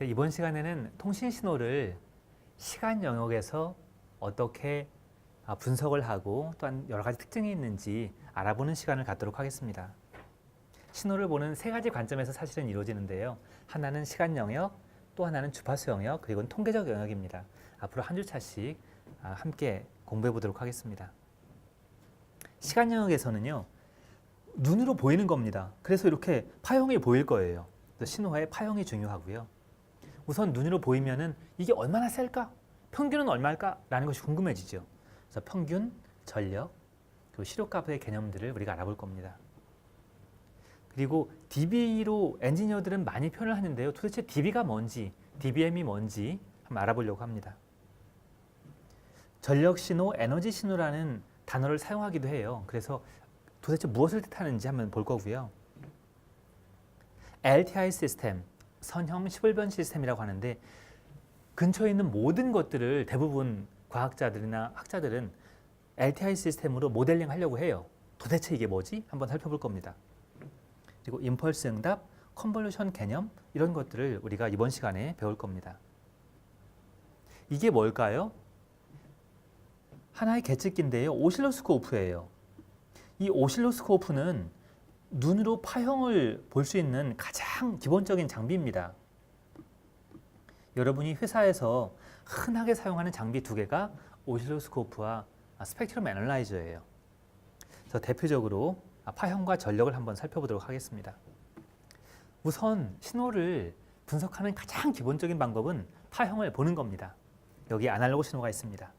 이번 시간에는 통신 신호를 시간 영역에서 어떻게 분석을 하고 또한 여러 가지 특징이 있는지 알아보는 시간을 갖도록 하겠습니다. 신호를 보는 세 가지 관점에서 사실은 이루어지는데요. 하나는 시간 영역, 또 하나는 주파수 영역, 그리고 통계적 영역입니다. 앞으로 한 주차씩 함께 공부해 보도록 하겠습니다. 시간 영역에서는요, 눈으로 보이는 겁니다. 그래서 이렇게 파형이 보일 거예요. 신호의 파형이 중요하고요. 우선 눈으로 보이면은 이게 얼마나 셀까? 평균은 얼마일까? 라는 것이 궁금해지죠. 그래서 평균, 전력, 그리고 시력값의 개념들을 우리가 알아볼 겁니다. 그리고 dB로 엔지니어들은 많이 표현을 하는데요. 도대체 dB가 뭔지, dBm이 뭔지 한번 알아보려고 합니다. 전력 신호, 에너지 신호라는 단어를 사용하기도 해요. 그래서 도대체 무엇을 뜻하는지 한번 볼 거고요. LTI 시스템, 선형 11변 시스템이라고 하는데 근처에 있는 모든 것들을 대부분 과학자들이나 학자들은 LTI 시스템으로 모델링 하려고 해요. 도대체 이게 뭐지? 한번 살펴볼 겁니다. 그리고 임펄스 응답, 컨볼루션 개념 이런 것들을 우리가 이번 시간에 배울 겁니다. 이게 뭘까요? 하나의 계측기인데요. 오실로스코프예요. 이 오실로스코프는 눈으로 파형을 볼 수 있는 가장 기본적인 장비입니다. 여러분이 회사에서 흔하게 사용하는 장비 두 개가 오실로스코프와 스펙트럼 애널라이저예요. 그래서 대표적으로 파형과 전력을 한번 살펴보도록 하겠습니다. 우선 신호를 분석하는 가장 기본적인 방법은 파형을 보는 겁니다. 여기 아날로그 신호가 있습니다.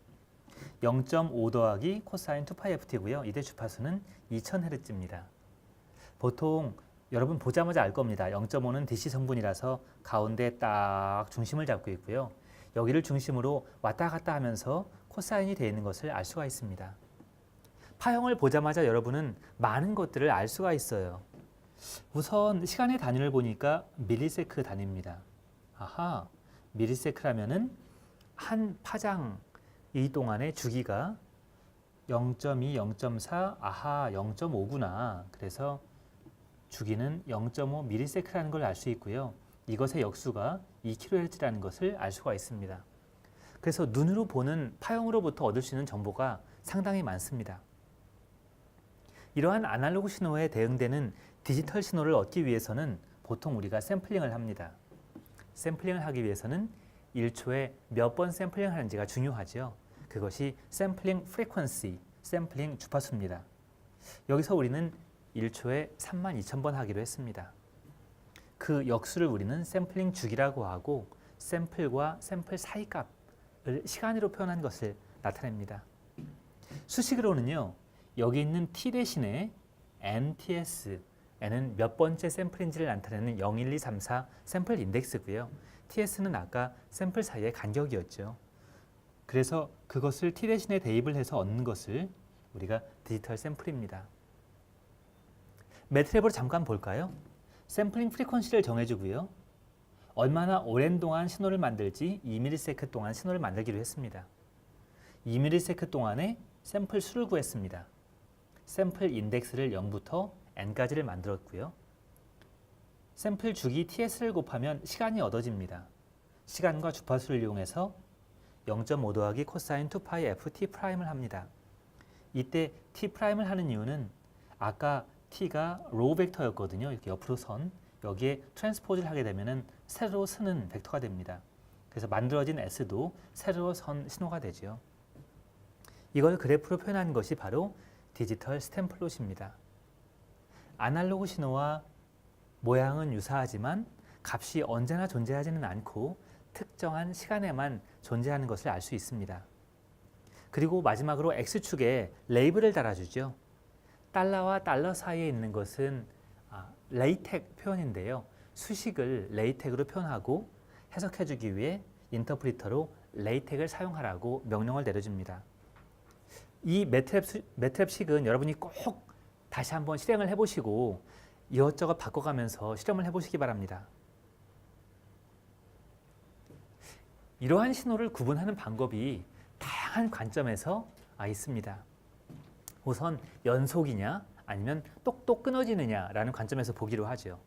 0.5 더하기 코사인 2파이ft고요. 이때 주파수는 2000Hz입니다. 보통 여러분 보자마자 알 겁니다. 0.5는 DC 성분이라서 가운데 딱 중심을 잡고 있고요. 여기를 중심으로 왔다 갔다 하면서 코사인이 되어 있는 것을 알 수가 있습니다. 파형을 보자마자 여러분은 많은 것들을 알 수가 있어요. 우선 시간의 단위를 보니까 밀리세크 단위입니다. 아하, 밀리세크라면은 한 파장 이 동안의 주기가 0.2, 0.4, 아하 0.5구나. 그래서 주기는 0.5 밀리세크라는 걸 알 수 있고요. 이것의 역수가 2kHz라는 것을 알 수가 있습니다. 그래서 눈으로 보는 파형으로부터 얻을 수 있는 정보가 상당히 많습니다. 이러한 아날로그 신호에 대응되는 디지털 신호를 얻기 위해서는 보통 우리가 샘플링을 합니다. 샘플링을 하기 위해서는 1초에 몇 번 샘플링 하는지가 중요하죠. 그것이 샘플링 프리퀀시, 샘플링 주파수입니다. 여기서 우리는 1초에 32,000번 하기로 했습니다. 그 역수를 우리는 샘플링 주기라고 하고 샘플과 샘플 사이 값을 시간으로 표현한 것을 나타냅니다. 수식으로는요. 여기 있는 t 대신에 nts, n은 몇 번째 샘플인지를 나타내는 0, 1, 2, 3, 4 샘플 인덱스고요. ts는 아까 샘플 사이의 간격이었죠. 그래서 그것을 t 대신에 대입을 해서 얻는 것을 우리가 디지털 샘플입니다. 매트랩으로 잠깐 볼까요? 샘플링 프리퀀시를 정해주고요. 얼마나 오랜 동안 신호를 만들지 2ms 동안 신호를 만들기로 했습니다. 2ms 동안에 샘플 수를 구했습니다. 샘플 인덱스를 0부터 n까지를 만들었고요. 샘플 주기 ts를 곱하면 시간이 얻어집니다. 시간과 주파수를 이용해서 0.5 더하기 코사인 2파이 ft'을 합니다. 이때 t'을 하는 이유는 아까 t가 로우 벡터였거든요. 이렇게 옆으로 선, 여기에 트랜스포즈를 하게 되면 세로로 쓰는 벡터가 됩니다. 그래서 만들어진 s도 세로로 선 신호가 되죠. 이걸 그래프로 표현한 것이 바로 디지털 스탬플롯입니다. 아날로그 신호와 모양은 유사하지만 값이 언제나 존재하지는 않고 특정한 시간에만 존재하는 것을 알 수 있습니다. 그리고 마지막으로 X축에 레이블을 달아주죠. 달러와 달러 사이에 있는 것은 레이텍 표현인데요. 수식을 레이텍으로 표현하고 해석해주기 위해 인터프리터로 레이텍을 사용하라고 명령을 내려줍니다. 이 매트랩식은 여러분이 꼭 다시 한번 실행을 해보시고 이것저것 바꿔가면서 실험을 해보시기 바랍니다. 이러한 신호를 구분하는 방법이 다양한 관점에서 있습니다. 우선 연속이냐 아니면 똑똑 끊어지느냐라는 관점에서 보기로 하죠.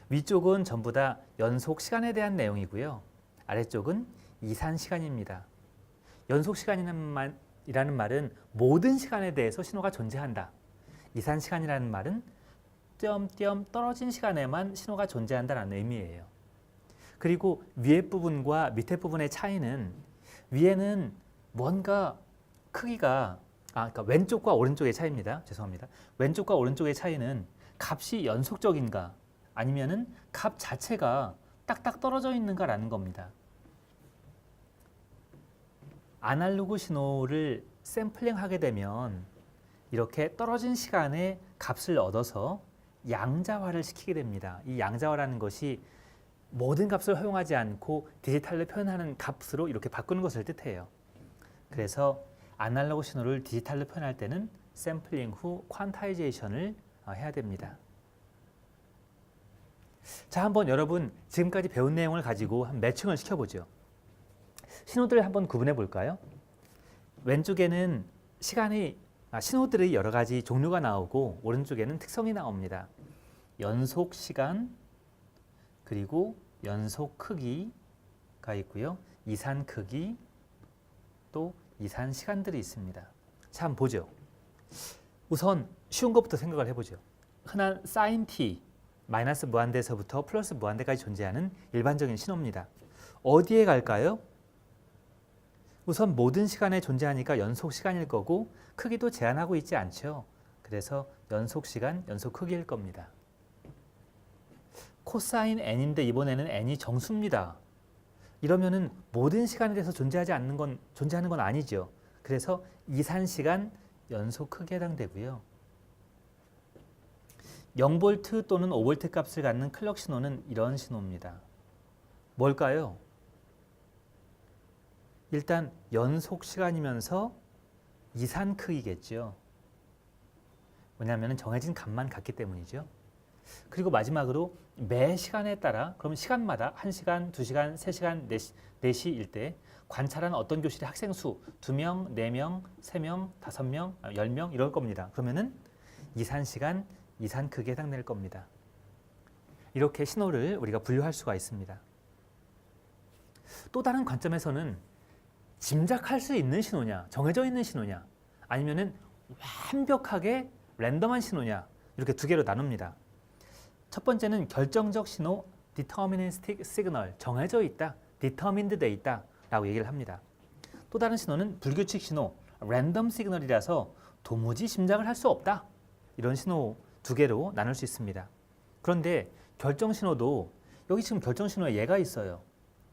위쪽은 전부 다 연속 시간에 대한 내용이고요. 아래쪽은 이산 시간입니다. 연속 시간이라는 말은 모든 시간에 대해서 신호가 존재한다. 이산 시간이라는 말은 띄엄띄엄 떨어진 시간에만 신호가 존재한다는 의미예요. 그리고 위에 부분과 밑에 부분의 차이는 위에는 뭔가 크기가 그러니까 왼쪽과 오른쪽의 차이입니다. 죄송합니다. 왼쪽과 오른쪽의 차이는 값이 연속적인가 아니면은 값 자체가 딱딱 떨어져 있는가라는 겁니다. 아날로그 신호를 샘플링하게 되면 이렇게 떨어진 시간에 값을 얻어서 양자화를 시키게 됩니다. 이 양자화라는 것이 모든 값을 허용하지 않고 디지털로 표현하는 값으로 이렇게 바꾸는 것을 뜻해요. 그래서 아날로그 신호를 디지털로 표현할 때는 샘플링 후 퀀타이제이션을 해야 됩니다. 자, 한번 여러분 지금까지 배운 내용을 가지고 한 매칭을 시켜보죠. 신호들을 한번 구분해 볼까요? 왼쪽에는 신호들의 여러 가지 종류가 나오고 오른쪽에는 특성이 나옵니다. 연속 시간, 그리고 연속 크기가 있고요. 이산 크기, 또 이산 시간들이 있습니다. 자, 한번 보죠. 우선 쉬운 것부터 생각을 해보죠. 흔한 사인 t, 마이너스 무한대에서부터 플러스 무한대까지 존재하는 일반적인 신호입니다. 어디에 갈까요? 우선 모든 시간에 존재하니까 연속 시간일 거고 크기도 제한하고 있지 않죠. 그래서 연속 시간, 연속 크기일 겁니다. 코사인 n인데 이번에는 n이 정수입니다. 이러면은 모든 시간에 대해서 존재하는 건 아니죠. 그래서 이산 시간 연속 크기에 해당되고요. 0V 또는 5V 값을 갖는 클럭 신호는 이런 신호입니다. 뭘까요? 일단 연속 시간이면서 이산 크기겠죠. 왜냐하면 정해진 값만 같기 때문이죠. 그리고 마지막으로 매 시간에 따라 그러면 시간마다 1시간, 2시간, 3시간, 4시일 때 관찰한 어떤 교실의 학생 수 2명, 4명, 3명, 5명, 10명 이럴 겁니다. 그러면은 이산 시간, 이산 크기에 해당될 겁니다. 이렇게 신호를 우리가 분류할 수가 있습니다. 또 다른 관점에서는 짐작할 수 있는 신호냐, 정해져 있는 신호냐, 아니면은 완벽하게 랜덤한 신호냐 이렇게 두 개로 나눕니다. 첫 번째는 결정적 신호, deterministic signal, 정해져 있다, determined 돼 있다 라고 얘기를 합니다. 또 다른 신호는 불규칙 신호, random signal이라서 도무지 짐작을 할 수 없다. 이런 신호 두 개로 나눌 수 있습니다. 그런데 결정 신호도 여기 지금 결정 신호에 얘가 있어요.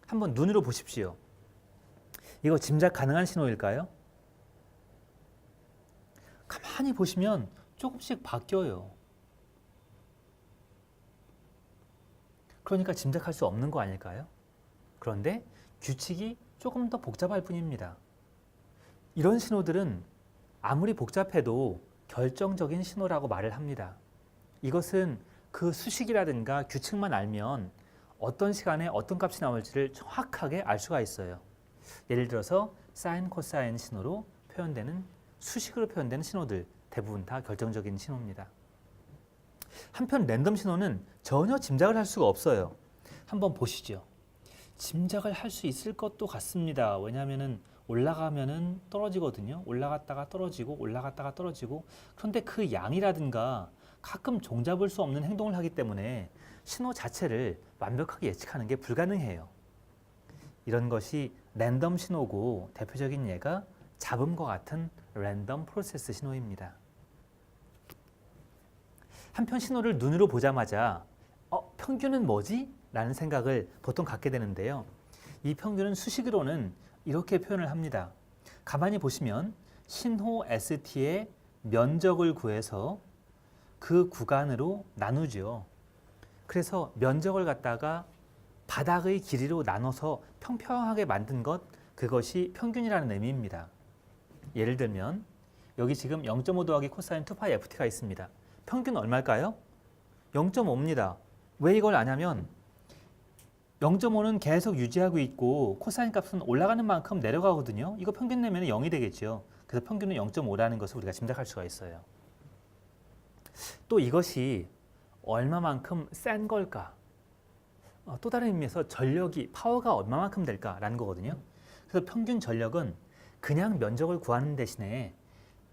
한번 눈으로 보십시오. 이거 짐작 가능한 신호일까요? 가만히 보시면 조금씩 바뀌어요. 그러니까 짐작할 수 없는 거 아닐까요? 그런데 규칙이 조금 더 복잡할 뿐입니다. 이런 신호들은 아무리 복잡해도 결정적인 신호라고 말을 합니다. 이것은 그 수식이라든가 규칙만 알면 어떤 시간에 어떤 값이 나올지를 정확하게 알 수가 있어요. 예를 들어서 사인, 코사인 신호로 표현되는 수식으로 표현되는 신호들 대부분 다 결정적인 신호입니다. 한편 랜덤 신호는 전혀 짐작을 할 수가 없어요. 한번 보시죠. 짐작을 할 수 있을 것도 같습니다. 왜냐하면 올라가면은 떨어지거든요. 올라갔다가 떨어지고 올라갔다가 떨어지고. 그런데 그 양이라든가 가끔 종잡을 수 없는 행동을 하기 때문에 신호 자체를 완벽하게 예측하는 게 불가능해요. 이런 것이 랜덤 신호고 대표적인 예가 잡음과 같은 랜덤 프로세스 신호입니다. 한편 신호를 눈으로 보자마자 평균은 뭐지? 라는 생각을 보통 갖게 되는데요. 이 평균은 수식으로는 이렇게 표현을 합니다. 가만히 보시면 신호 ST의 면적을 구해서 그 구간으로 나누죠. 그래서 면적을 갖다가 바닥의 길이로 나눠서 평평하게 만든 것, 그것이 평균이라는 의미입니다. 예를 들면 여기 지금 0.5 더하기 코사인 2파이 FT가 있습니다. 평균 얼마일까요? 0.5입니다. 왜 이걸 아냐면 0.5는 계속 유지하고 있고 코사인 값은 올라가는 만큼 내려가거든요. 이거 평균 내면 0이 되겠죠. 그래서 평균은 0.5라는 것을 우리가 짐작할 수가 있어요. 또 이것이 얼마만큼 센 걸까? 또 다른 의미에서 전력이 파워가 얼마만큼 될까라는 거거든요. 그래서 평균 전력은 그냥 면적을 구하는 대신에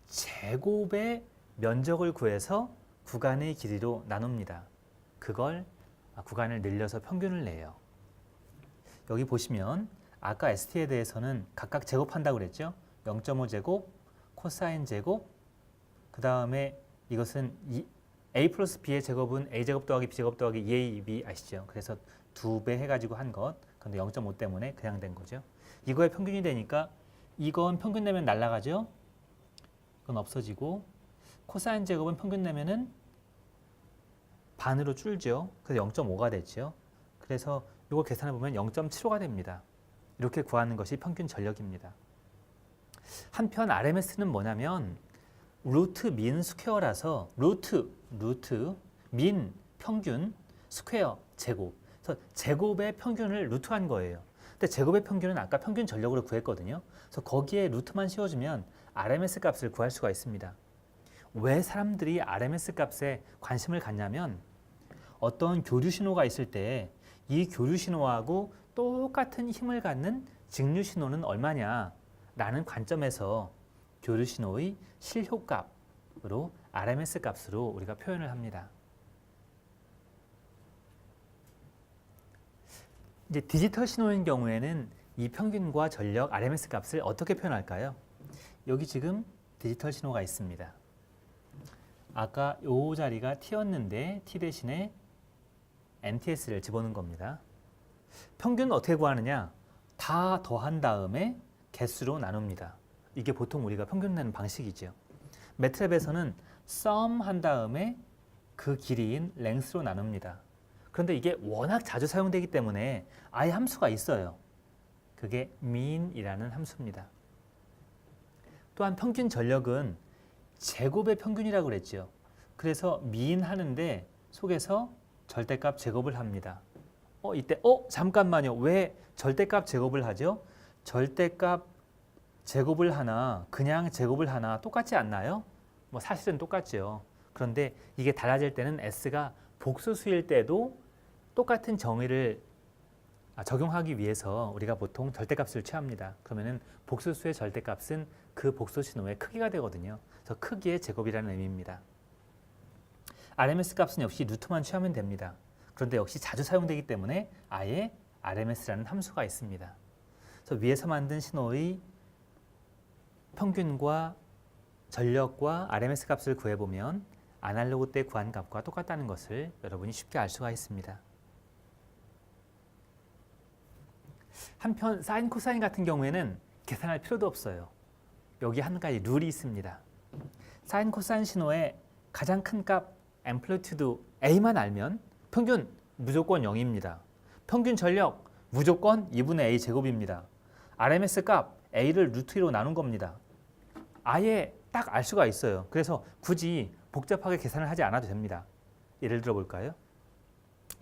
제곱의 면적을 구해서 구간의 길이로 나눕니다. 그걸 구간을 늘려서 평균을 내요. 여기 보시면 아까 ST에 대해서는 각각 제곱한다고 그랬죠. 0.5제곱, 코사인 제곱, 그 다음에 이것은 A 플러스 B의 제곱은 A제곱 더하기 B제곱 더하기 2AB 아시죠? 그래서 2배 해가지고 한 것. 근데 0.5 때문에 그냥 된 거죠. 이거의 평균이 되니까 이건 평균 내면 날아가죠. 이건 없어지고 코사인 제곱은 평균 내면은 반으로 줄죠. 그래서 0.5가 됐죠. 그래서 이거 계산해 보면 0.75가 됩니다. 이렇게 구하는 것이 평균 전력입니다. 한편 RMS는 뭐냐면 루트 민 스퀘어라서 루트 민 평균 스퀘어 제곱. 그래서 제곱의 평균을 루트한 거예요. 근데 제곱의 평균은 아까 평균 전력으로 구했거든요. 그래서 거기에 루트만 씌워주면 RMS 값을 구할 수가 있습니다. 왜 사람들이 RMS 값에 관심을 갖냐면 어떤 교류 신호가 있을 때 이 교류 신호하고 똑같은 힘을 갖는 직류 신호는 얼마냐 라는 관점에서 교류 신호의 실효값으로 RMS 값으로 우리가 표현을 합니다. 이제 디지털 신호인 경우에는 이 평균과 전력 RMS 값을 어떻게 표현할까요? 여기 지금 디지털 신호가 있습니다. 아까 이 자리가 T였는데 T 대신에 NTS를 집어넣은 겁니다. 평균 어떻게 구하느냐? 다 더한 다음에 개수로 나눕니다. 이게 보통 우리가 평균 내는 방식이죠. 매트랩에서는 sum 한 다음에 그 길이인 length로 나눕니다. 그런데 이게 워낙 자주 사용되기 때문에 아예 함수가 있어요. 그게 mean이라는 함수입니다. 또한 평균 전력은 제곱의 평균이라고 그랬죠. 그래서 mean 하는데 속에서 절대값 제곱을 합니다. 이때 잠깐만요. 왜 절대값 제곱을 하죠? 절대값 제곱을 하나 그냥 제곱을 하나 똑같지 않나요? 뭐 사실은 똑같죠. 그런데 이게 달라질 때는 S가 복소수일 때도 똑같은 정의를 적용하기 위해서 우리가 보통 절대값을 취합니다. 그러면은 복소수의 절대값은 그 복소 신호의 크기가 되거든요. 그래서 크기의 제곱이라는 의미입니다. RMS 값은 역시 루트만 취하면 됩니다. 그런데 역시 자주 사용되기 때문에 아예 RMS라는 함수가 있습니다. 그래서 위에서 만든 신호의 평균과 전력과 RMS 값을 구해보면 아날로그 때 구한 값과 똑같다는 것을 여러분이 쉽게 알 수가 있습니다. 한편 사인, 코사인 같은 경우에는 계산할 필요도 없어요. 여기 한 가지 룰이 있습니다. 사인, 코사인 신호의 가장 큰 값 앰플리튜드 A만 알면 평균 무조건 0입니다. 평균 전력 무조건 2분의 A 제곱입니다. RMS 값 A를 루트 2로 나눈 겁니다. 아예 딱 알 수가 있어요. 그래서 굳이 복잡하게 계산을 하지 않아도 됩니다. 예를 들어 볼까요?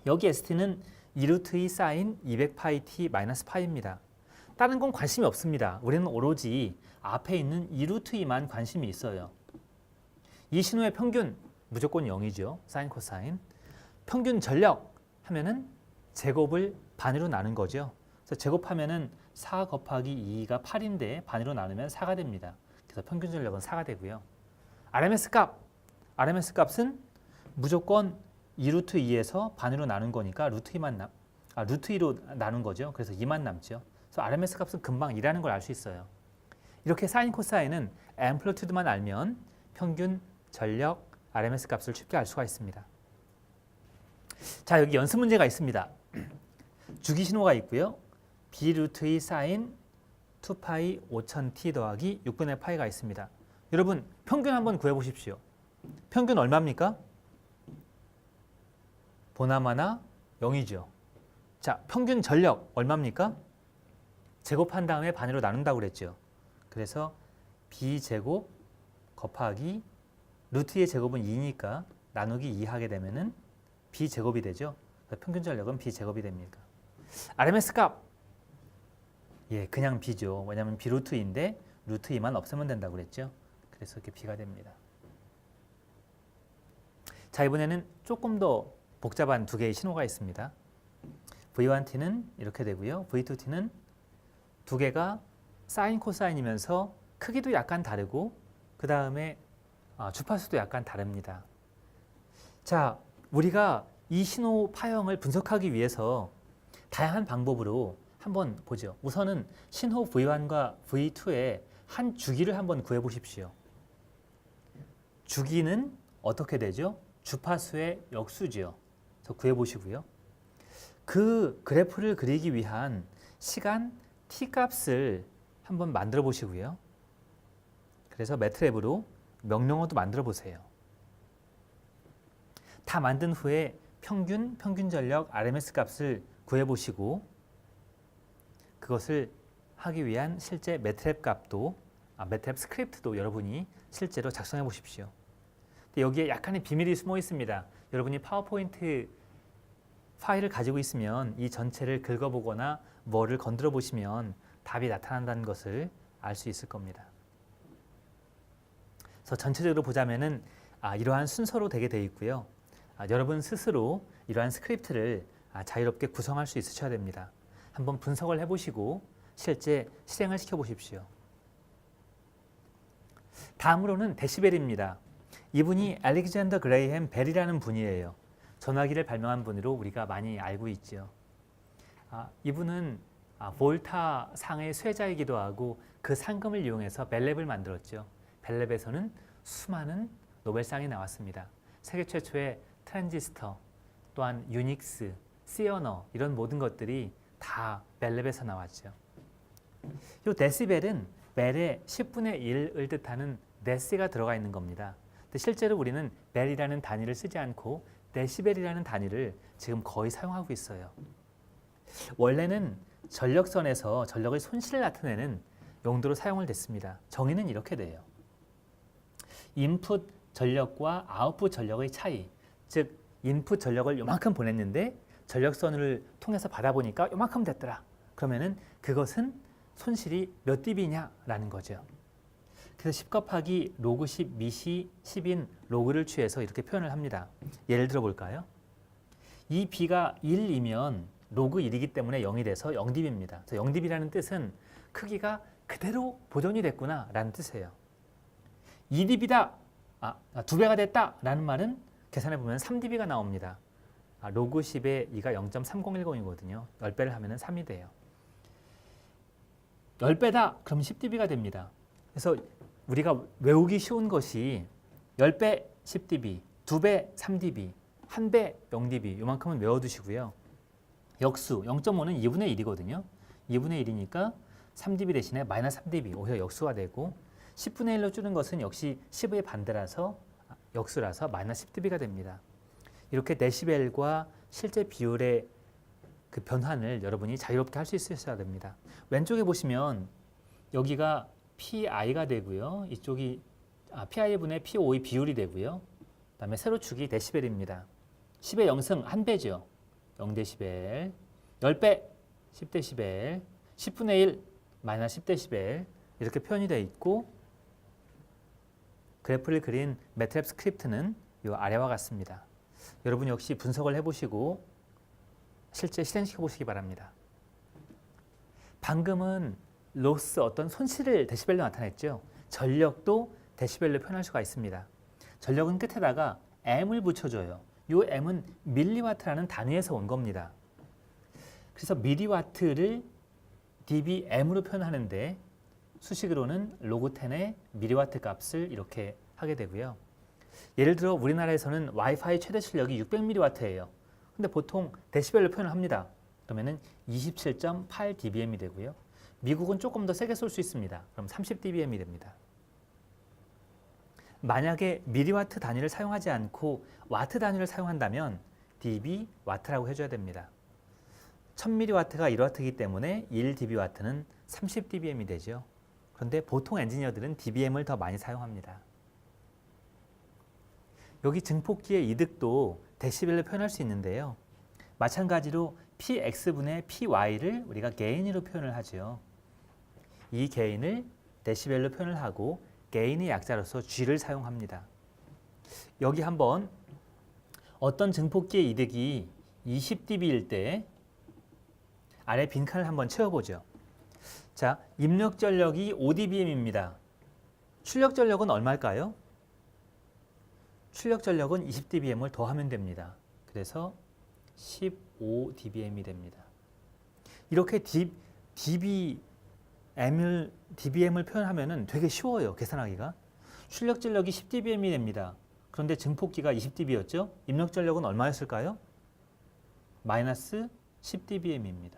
여기 ST는 2루트 2 사인 200파이 T 마이너스 파이입니다. 다른 건 관심이 없습니다. 우리는 오로지 앞에 있는 2루트 2만 관심이 있어요. 이 신호의 평균 무조건 0이죠. 사인, 코사인. 평균 전력 하면은 제곱을 반으로 나눈 거죠. 그래서 제곱하면은 4 곱하기 2가 8인데 반으로 나누면 4가 됩니다. 그래서 평균 전력은 4가 되고요. RMS 값은 무조건 2루트 2에서 반으로 나눈 거니까 루트 2로 나눈 거죠. 그래서 2만 남죠. 그래서 RMS 값은 금방 2라는 걸 알 수 있어요. 이렇게 사인, 코사인은 앰플리튜드만 알면 평균, 전력, RMS 값을 쉽게 알 수가 있습니다. 자, 여기 연습 문제가 있습니다. 주기 신호가 있고요. B 루트 2 사인 2파이 5000t 더하기 6분의 파이가 있습니다. 여러분 평균 한번 구해보십시오. 평균 얼마입니까? 보나마나 0이죠. 자, 평균 전력 얼마입니까? 제곱한 다음에 반으로 나눈다고 그랬죠. 그래서 B제곱 곱하기 루트 2의 제곱은 2니까 나누기 2 하게 되면은 B제곱이 되죠. 평균 전력은 B제곱이 됩니다. RMS 값 그냥 B죠. 왜냐하면 B 루트 2인데 루트 2만 없애면 된다고 그랬죠. 그래서 이렇게 B가 됩니다. 자, 이번에는 조금 더 복잡한 두 개의 신호가 있습니다. V1t는 이렇게 되고요. V2t는 두 개가 사인 코사인이면서 크기도 약간 다르고 그 다음에 주파수도 약간 다릅니다. 자, 우리가 이 신호 파형을 분석하기 위해서 다양한 방법으로 한번 보죠. 우선은 신호 V1과 V2의 한 주기를 한번 구해 보십시오. 주기는 어떻게 되죠? 주파수의 역수지요. 그래서 구해 보시고요. 그 그래프를 그리기 위한 시간 t 값을 한번 만들어 보시고요. 그래서 매트랩으로 명령어도 만들어 보세요. 다 만든 후에 평균 전력 RMS 값을 구해 보시고 그것을 하기 위한 실제 매트랩 값도 매트랩 스크립트도 여러분이 실제로 작성해 보십시오. 근데 여기에 약간의 비밀이 숨어 있습니다. 여러분이 파워포인트 파일을 가지고 있으면 이 전체를 긁어보거나 뭐를 건드려 보시면 답이 나타난다는 것을 알 수 있을 겁니다. 그래서 전체적으로 보자면은 이러한 순서로 되게 되어 있고요. 여러분 스스로 이러한 스크립트를 자유롭게 구성할 수 있으셔야 됩니다. 한번 분석을 해보시고 실제 실행을 시켜보십시오. 다음으로는 데시벨입니다. 이분이 알렉산더 그레이햄 벨이라는 분이에요. 전화기를 발명한 분으로 우리가 많이 알고 있죠. 이분은 볼타 상의 수혜자이기도 하고 그 상금을 이용해서 벨랩을 만들었죠. 벨랩에서는 수많은 노벨상이 나왔습니다. 세계 최초의 트랜지스터, 또한 유닉스, 시어너 이런 모든 것들이 다 벨랩에서 나왔죠. 이 데시벨은 벨의 10분의 1을 뜻하는 데시가 들어가 있는 겁니다. 근데 실제로 우리는 벨이라는 단위를 쓰지 않고 데시벨이라는 단위를 지금 거의 사용하고 있어요. 원래는 전력선에서 전력의 손실을 나타내는 용도로 사용을 됐습니다. 정의는 이렇게 돼요. 인풋 전력과 아웃풋 전력의 차이, 즉 인풋 전력을 요만큼 보냈는데 전력선을 통해서 받아보니까 요만큼 됐더라. 그러면은 그것은 손실이 몇 dB냐라는 거죠. 그래서 10 곱하기 로그 10 미시 10인 로그를 취해서 이렇게 표현을 합니다. 예를 들어 볼까요? 이 b가 1이면 로그 1이기 때문에 0이 돼서 0dB입니다. 그래서 0dB라는 뜻은 크기가 그대로 보존이 됐구나 라는 뜻이에요. 2dB다, 2배가 됐다 라는 말은 계산해 보면 3dB가 나옵니다. 로그 10의 2가 0.3010이거든요. 10배를 하면 3이 돼요. 10배다 그럼 10dB가 됩니다. 그래서 우리가 외우기 쉬운 것이 10배 10dB, 2배 3dB, 1배 0dB 이만큼은 외워두시고요. 역수 0.5는 2분의 1이거든요. 2분의 1이니까 3dB 대신에 마이너스 3dB 오히려 역수가 되고 10분의 1로 줄은 것은 역시 10의 반대라서 역수라서 마이너스 10dB가 됩니다. 이렇게 데시벨과 실제 비율의 그 변환을 여러분이 자유롭게 할 수 있으셔야 됩니다. 왼쪽에 보시면 여기가 PI가 되고요. 이쪽이 PI분의 PO의 비율이 되고요. 그 다음에 세로 축이 데시벨입니다. 10의 0승 1배죠. 0데시벨, 10배 10데시벨, 10분의 1 마이너스 10데시벨 이렇게 표현이 되어 있고 그래프를 그린 매트랩 스크립트는 이 아래와 같습니다. 여러분 역시 분석을 해보시고 실제 실행시켜 보시기 바랍니다. 방금은 로스 어떤 손실을 데시벨로 나타냈죠. 전력도 데시벨로 표현할 수가 있습니다. 전력은 끝에다가 M을 붙여줘요. 이 M은 밀리와트라는 단위에서 온 겁니다. 그래서 밀리와트를 dBm으로 표현하는데 수식으로는 로그 10의 밀리와트 값을 이렇게 하게 되고요. 예를 들어 우리나라에서는 와이파이 최대 출력이 600mW예요. 근데 보통 데시벨로 표현을 합니다. 그러면은 27.8dBm이 되고요. 미국은 조금 더 세게 쏠 수 있습니다. 그럼 30dBm이 됩니다. 만약에 밀리와트 단위를 사용하지 않고 와트 단위를 사용한다면 dB 와트라고 해줘야 됩니다. 1000mW가 1W이기 때문에 1dB와트는 30dBm이 되죠. 그런데 보통 엔지니어들은 dBm을 더 많이 사용합니다. 여기 증폭기의 이득도 데시벨로 표현할 수 있는데요. 마찬가지로 px분의 py를 우리가 게인으로 표현을 하죠. 이 게인을 데시벨로 표현을 하고 게인의 약자로서 g를 사용합니다. 여기 한번 어떤 증폭기의 이득이 20dB일 때 아래 빈칸을 한번 채워보죠. 자, 입력 전력이 5dBm입니다. 출력 전력은 얼마일까요? 출력 전력은 20dBm을 더하면 됩니다. 그래서 15dBm이 됩니다. 이렇게 dBm을 표현하면 되게 쉬워요. 계산하기가. 출력 전력이 10dBm이 됩니다. 그런데 증폭기가 20dB였죠? 입력 전력은 얼마였을까요? 마이너스 10dBm입니다.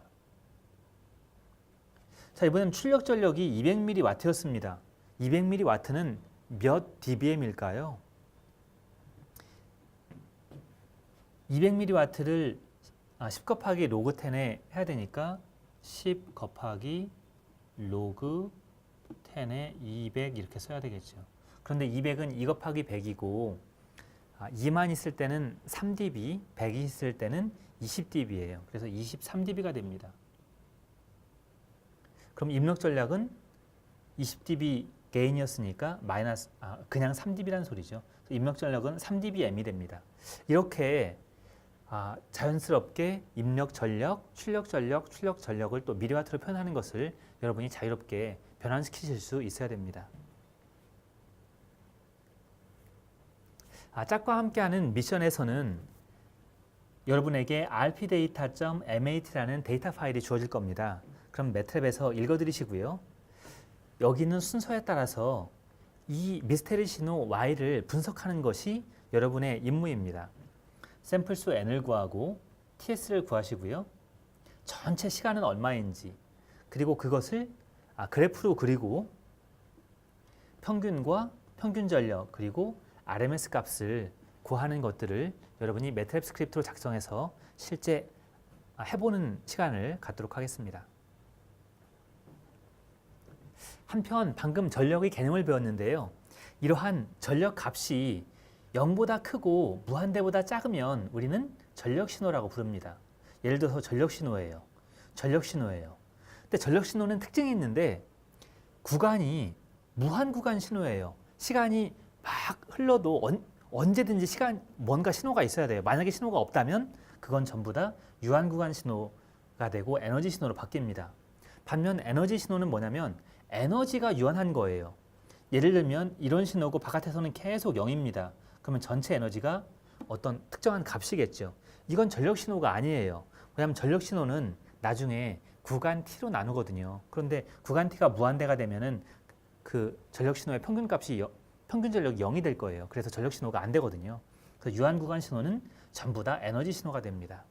자, 이번엔 출력 전력이 200mW였습니다. 200mW는 몇 dBm일까요? 200mW를 10 곱하기 로그 10에 해야 되니까 10 곱하기 로그 10에 200 이렇게 써야 되겠죠. 그런데 200은 2 곱하기 100이고 2만 있을 때는 3dB, 100이 있을 때는 20dB예요. 그래서 23dB가 됩니다. 그럼 입력 전략은 20dB 게인이었으니까 그냥 3dB란 소리죠. 입력 전력은 3dBm이 됩니다. 이렇게 자연스럽게 입력 전력, 출력 전력, 출력 전력을 또 미리와트로 표현하는 것을 여러분이 자유롭게 변환시키실 수 있어야 됩니다. 짝과 함께하는 미션에서는 여러분에게 rpdata.mat라는 데이터 파일이 주어질 겁니다. 그럼 매트랩에서 읽어드리시고요. 여기 있는 순서에 따라서 이 미스테리 신호 y를 분석하는 것이 여러분의 임무입니다. 샘플 수 n을 구하고 ts를 구하시고요. 전체 시간은 얼마인지 그리고 그것을 그래프로 그리고 평균과 평균 전력 그리고 RMS 값을 구하는 것들을 여러분이 매트랩 스크립트로 작성해서 실제 해보는 시간을 갖도록 하겠습니다. 한편 방금 전력의 개념을 배웠는데요. 이러한 전력 값이 0보다 크고 무한대보다 작으면 우리는 전력 신호라고 부릅니다. 예를 들어서 전력 신호예요. 전력 신호예요. 근데 전력 신호는 특징이 있는데 구간이 무한 구간 신호예요. 시간이 막 흘러도 언제든지 뭔가 신호가 있어야 돼요. 만약에 신호가 없다면 그건 전부 다 유한 구간 신호가 되고 에너지 신호로 바뀝니다. 반면 에너지 신호는 뭐냐면 에너지가 유한한 거예요. 예를 들면 이런 신호고 바깥에서는 계속 0입니다. 그러면 전체 에너지가 어떤 특정한 값이겠죠. 이건 전력 신호가 아니에요. 왜냐하면 전력 신호는 나중에 구간 t로 나누거든요. 그런데 구간 t가 무한대가 되면은 그 전력 신호의 평균 전력이 0이 될 거예요. 그래서 전력 신호가 안 되거든요. 그래서 유한 구간 신호는 전부 다 에너지 신호가 됩니다.